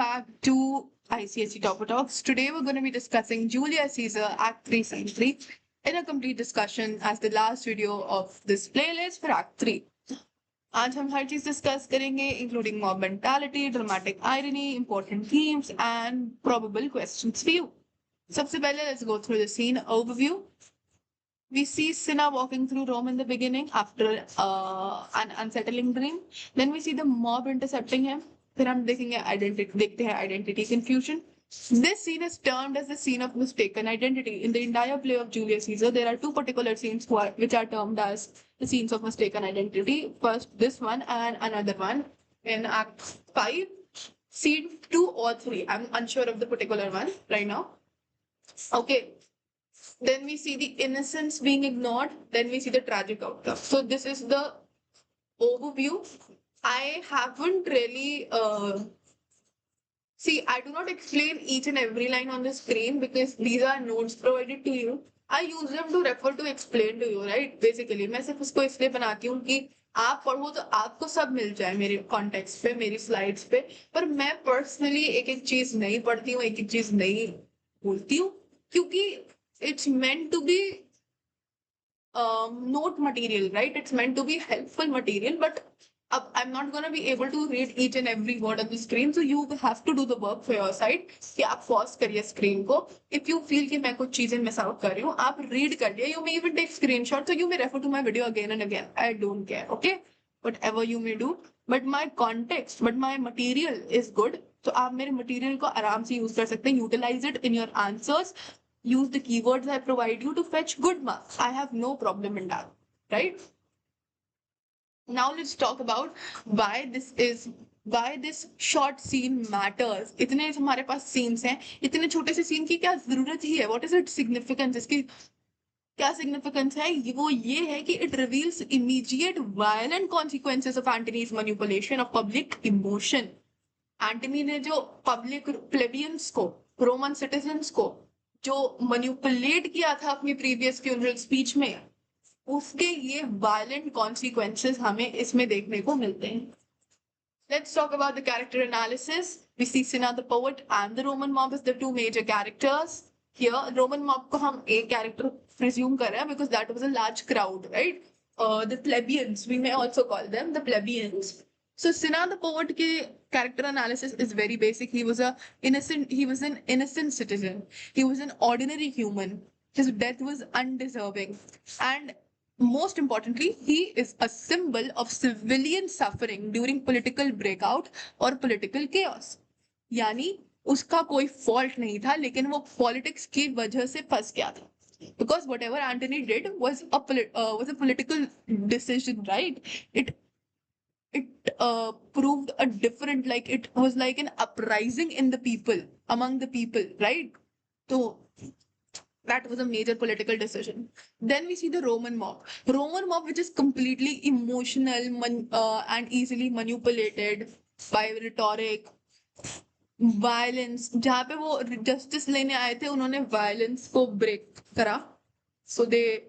back to ICSE Topper Talks. Today we're going to be discussing Julius Caesar Act 3 Scene 3 in a complete discussion as the last video of this playlist for Act 3. आज हम हर चीज discuss करेंगे including mob mentality, dramatic irony, important themes and probable questions for you. सबसे पहले let's go through the scene overview. We see Cinna walking through Rome in the beginning after an unsettling dream. Then we see the mob intercepting him. फिर हम देखते हैं identity confusion. This scene is termed as the scene of mistaken identity. In the entire play of Julius Caesar, there are two particular scenes which are termed as the scenes of mistaken identity. First, this one and another one in Act 5. Scene 2 or 3. I'm unsure of the particular one right now. Okay. Then we see the innocence being ignored. Then we see the tragic outcome. So this is the overview. I haven't really see, I do not explain each and every line on the screen because these are notes provided to you. I use them to refer to explain to you, right? Basically, मैं सिर्फ उसको इसलिए बनाती हूँ कि आप पढ़ो तो आपको सब मिल जाए मेरे कॉन्टेक्स्ट पे, मेरी स्लाइड्स पे. पर मैं पर्सनली एक एक चीज नहीं पढ़ती हूँ, एक एक चीज नहीं बोलती हूँ, क्योंकि it's meant to be note material, right? It's meant to be helpful material, but I'm not going to be able to read each and every word on the screen, so you have to do the work for your side. कि आप pause करिए screen को. If you feel कि मैं कुछ चीजें miss out कर रही हूँ, आप read कर लिए. You may even take screenshot, so you may refer to my video again and again. I don't care, okay? Whatever you may do, but my context, but my material is good. तो आप मेरे material को आराम से use कर सकते हैं. Utilize it in your answers. Use the keywords I provide you to fetch good marks. I have no problem in that, right? Now let's talk about why this short scene matters. इतने हमारे पास scenes हैं, इतने छोटे से scene की क्या जरूरत ही है? What is its significance? इसकी क्या significance है? वो ये है कि it reveals immediate violent consequences of Antony's manipulation of public emotion. Antony ने जो पब्लिक प्लेबियंस को, रोमन सिटीजन्स को जो मैनिपुलेट किया था अपनी प्रीवियस फ्यूनरल स्पीच में, उसके ये वायलेंट कॉन्सिक्वेंसेस हमें इसमें देखने को मिलते हैं. Let's talk about the character analysis. We see Cinna the poet and the Roman mob as the two major characters. Here, Roman mob को हम एक character presume कर रहे हैं because that was a large crowd, right? The plebeians, we may also call them the plebeians. So Cinna the poet के character analysis is very basic. He was an innocent citizen. He was an ordinary human. His death was undeserving. And most importantly, he is a symbol of civilian suffering during political breakout or political chaos. यानी उसका कोई fault नहीं था, लेकिन वो politics की वजह से फंस गया था. Because whatever Antony did was a political decision, right? It proved a different, like it was like an uprising in the people, among the people, right? So that was a major political decision. Then we see the Roman mob, which is completely emotional and easily manipulated by rhetoric, violence. जहाँ पे वो justice लेने आए थे, उन्होंने violence को break करा. So they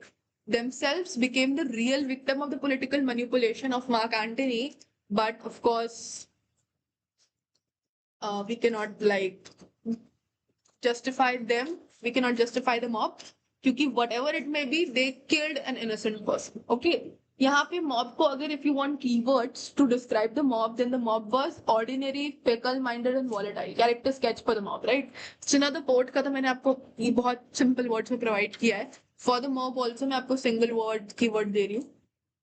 themselves became the real victim of the political manipulation of Mark Antony. But of course, we cannot like justify them. We cannot justify the mob, क्योंकि whatever it may be, they killed an innocent person. Okay. यहाँ पे mob को अगर if you want keywords to describe the mob, then the mob was ordinary, fickle-minded and volatile. Character sketch for the mob, right? Cinna the poet का तो मैंने आपको ये बहुत simple words में provide किया है. For the mob also मैं आपको single word keyword दे रही हूँ.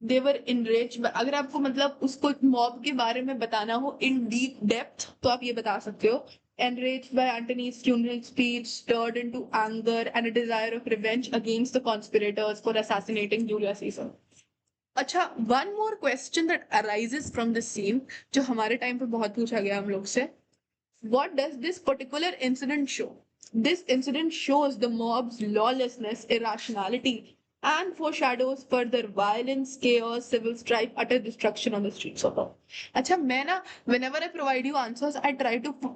They were enraged. अगर आपको मतलब उसको mob के बारे में बताना हो in deep depth, तो आप ये बता सकते हो. Enraged by Antony's funeral speech, stirred into anger and a desire of revenge against the conspirators for assassinating Julius Caesar. अच्छा, one more question that arises from this scene, जो हमारे time पे बहुत पूछा गया हम लोग से. What does this particular incident show? This incident shows the mob's lawlessness, irrationality, and foreshadows further violence, chaos, civil strife, utter destruction on the streets of Rome. अच्छा, मैं ना, whenever I provide you answers, I try to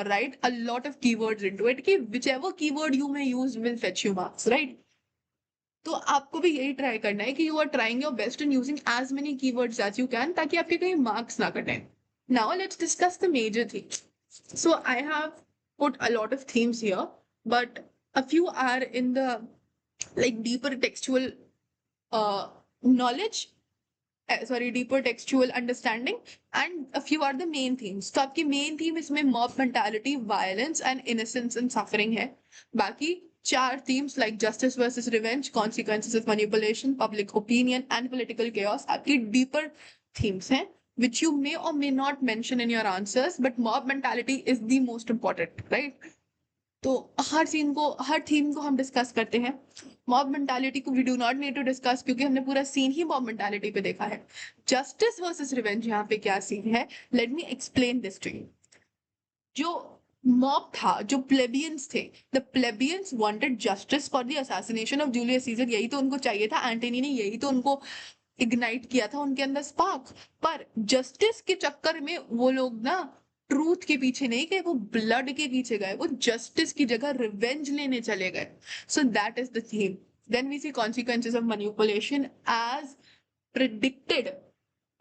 write a lot of keywords into it, कि whichever keyword you may use will fetch you marks, right? तो आपको भी यही try करना है कि you are trying your best in using as many keywords as you can, ताकि आपके कहीं मार्क्स ना कटें. Now let's discuss the major things. So I have put a lot of themes here, but a few are in the like deeper textual uh, knowledge, sorry, deeper textual understanding, and a few are the main themes. तो आपकी main theme इसमें mob mentality, violence and innocence and suffering है. बाकी चार themes like justice versus revenge, consequences of manipulation, public opinion and political chaos आपकी deeper themes हैं, which you may or may not mention in your answers, but mob mentality is the most important, right? तो हर theme को हम discuss करते हैं. Mob mentality को we do not need to discuss क्योंकि हमने पूरा सीन ही मॉब मेंटालिटी पे देखा है. जस्टिस वर्सेस रिवेंज यहाँ पे क्या सीन है, let me explain this to you. जो मॉब था, जो प्लेबियंस थे, the plebeians wanted justice for the assassination of Julius Caesar. यही तो उनको चाहिए था. एंटनी ने यही तो उनको इग्नाइट किया था उनके अंदर स्पार्क. पर जस्टिस के चक्कर में वो लोग ना ट्रूथ के पीछे नहीं गए, वो ब्लड के पीछे गए, वो जस्टिस की जगह रिवेंज लेने चले गए. So that is the theme. Then we see consequences of manipulation as predicted,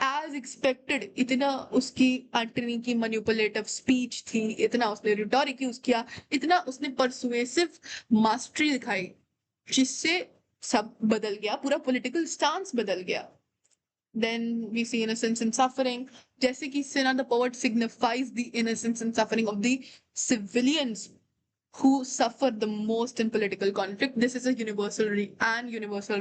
as expected. इतना उसकी एंटनी की मैनिपुलेटिव स्पीच थी, इतना उसने रिटोरिक यूज किया, इतना उसने परसुएसिव मास्टरी दिखाई, जिससे सब बदल गया, पूरा पॉलिटिकल स्टांस बदल गया. Then we see innocence and suffering. जैसे कि Sinha the poet signifies the innocence and suffering of the civilians who suffer the most in political conflict. This is a universal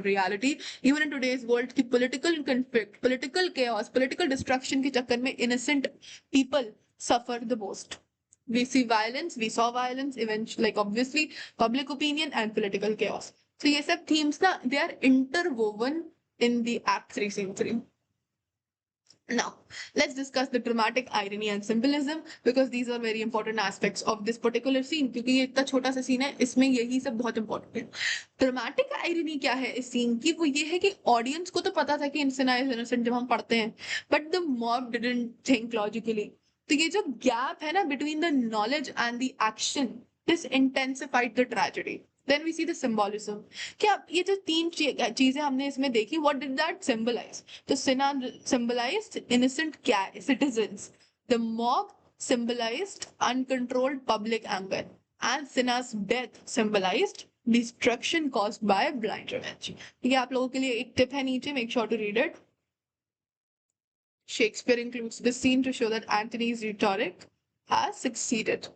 reality. Even in today's world, की political conflict, political chaos, political destruction के चक्कर में innocent people suffer the most. We see violence, we saw violence, eventually, like obviously, public opinion and political chaos. So ये सब themes ना, they are interwoven in the Act 3, Scene 3. Now, let's discuss the dramatic irony and symbolism because these are very important aspects of this particular scene. क्योंकि ये इतना छोटा सा scene है, इसमें यही सब बहुत important है. ड्रामेटिक आयरनी क्या है इस सीन की, वो ये है कि ऑडियंस को तो पता था कि Sinha is innocent जब हम पढ़ते हैं, but the mob didn't think logically. तो ये जो गैप है ना between the knowledge and the action, this intensified the tragedy. Then we see the symbolism. क्या ये जो तीन चीजें हमने इसमें देखी, what did that symbolize? तो Sinha symbolized innocent citizens. The mob symbolized uncontrolled public anger. And Sinha's death symbolized destruction caused by blind revenge. ठीक है, आप लोगों के लिए एक टिप है नीचे, make sure to read it. Shakespeare includes this scene to show that Antony's rhetoric has succeeded.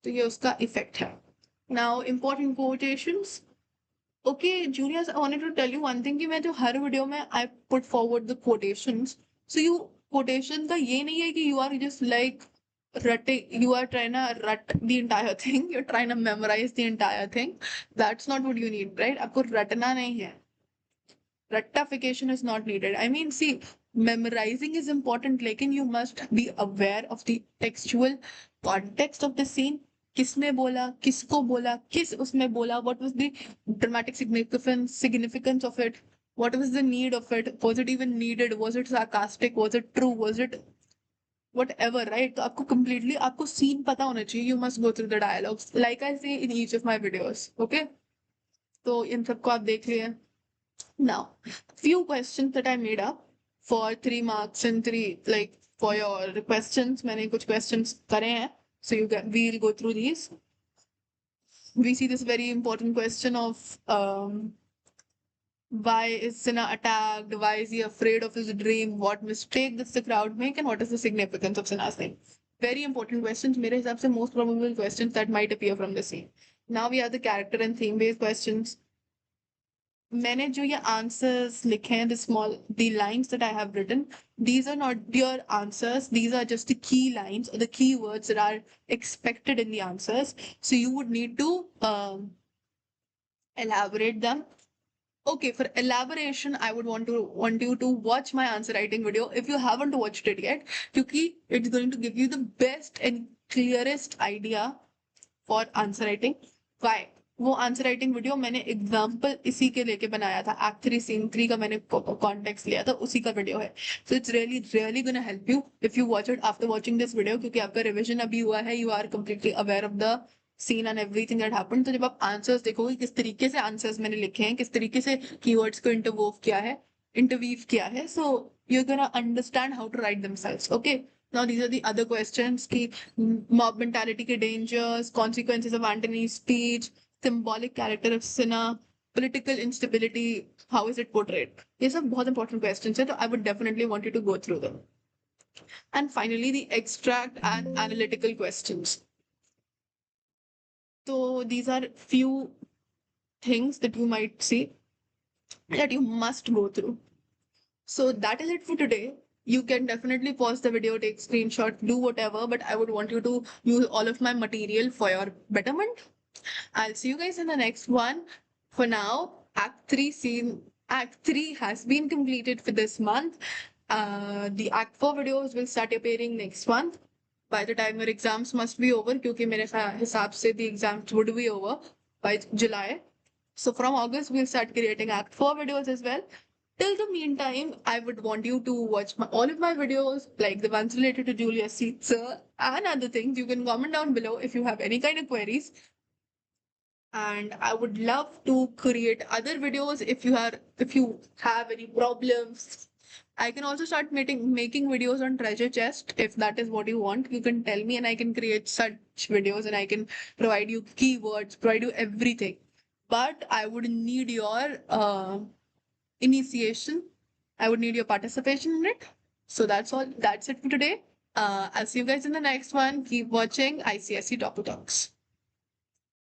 तो ये उसका effect है. Now, important quotations. Okay, juniors, I wanted to tell you one thing कि मैं जो हर वीडियो में I put forward the quotations. So you quotation का ये नहीं है कि you are just like you are trying to rut the entire thing. You're trying to memorize the entire thing. That's not what you need, right? आपको रटना नहीं है. Rectification is not needed. I mean, see, memorizing is important, लेकिन you must be aware of the textual context of the scene. किसने बोला, किसको बोला, किस उसमें बोला, what was the dramatic significance of it, what was the need of it, was it even needed, was it sarcastic, was it true, was it whatever, right? तो आपको completely आपको scene पता होना चाहिए. You must go through the dialogues like I say in each of my videos. Okay, तो इन सबको आप देख लिए. Now, few questions that I made up for 3 marks and 3 like for your questions. मैंने कुछ questions करे हैं, so we'll go through these. We see this very important question of why is Sinha attacked? Why is he afraid of his dream? What mistake does the crowd make? And what is the significance of Sinha's name? Very important questions. मेरे हिसाब से most probable questions that might appear from the scene. Now we have the character and theme based questions. मैंने जो ये answers लिखे हैं, the lines that I have written, these are not your answers, these are just the key lines or the key words that are expected in the answers. So you would need to elaborate them. Okay, for elaboration, I would want you to watch my answer writing video if you haven't watched it yet, because it's going to give you the best and clearest idea for answer writing. Why? वो answer writing video मैंने example इसी के लेके बनाया था. Act 3 Scene 3 का मैंने context लिया था, उसी का वीडियो है. So it's really gonna help you if you watch it after watching this video, क्योंकि आपका रिविजन अभी हुआ है, you are completely aware of the scene and everything that happened. तो जब आप आंसर्स देखोगे किस तरीके से आंसर्स मैंने लिखे हैं, किस तरीके से कीवर्ड्स को इंटरवीव किया है, so you're gonna understand how to write themselves. Okay, Now, these are the other questions. Ki, mob mentality ke dangers, consequences of Antony's speech, symbolic character of Cinna, political instability, how is it portrayed? These are बहुत important questions. So I would definitely want you to go through them. And finally, the extract and analytical questions. So these are few things that you might see that you must go through. So that is it for today. You can definitely pause the video, take screenshot, do whatever, but I would want you to use all of my material for your betterment. I'll see you guys in the next one. For now, Act 3 has been completed for this month. The Act 4 videos will start appearing next month. By the time your exams must be over, क्योंकि मेरे हिसाब से the exams would be over by July. So from August, we'll start creating Act 4 videos as well. Till the meantime, I would want you to watch all of my videos, like the ones related to Julius Caesar and other things. You can comment down below if you have any kind of queries. And I would love to create other videos if you have any problems. I can also start making videos on treasure chest if that is what you want. You can tell me and I can create such videos and I can provide you keywords, provide you everything. But I would need your initiation. I would need your participation in it. So that's all. That's it for today. I'll see you guys in the next one. Keep watching ICSE Talk Talks.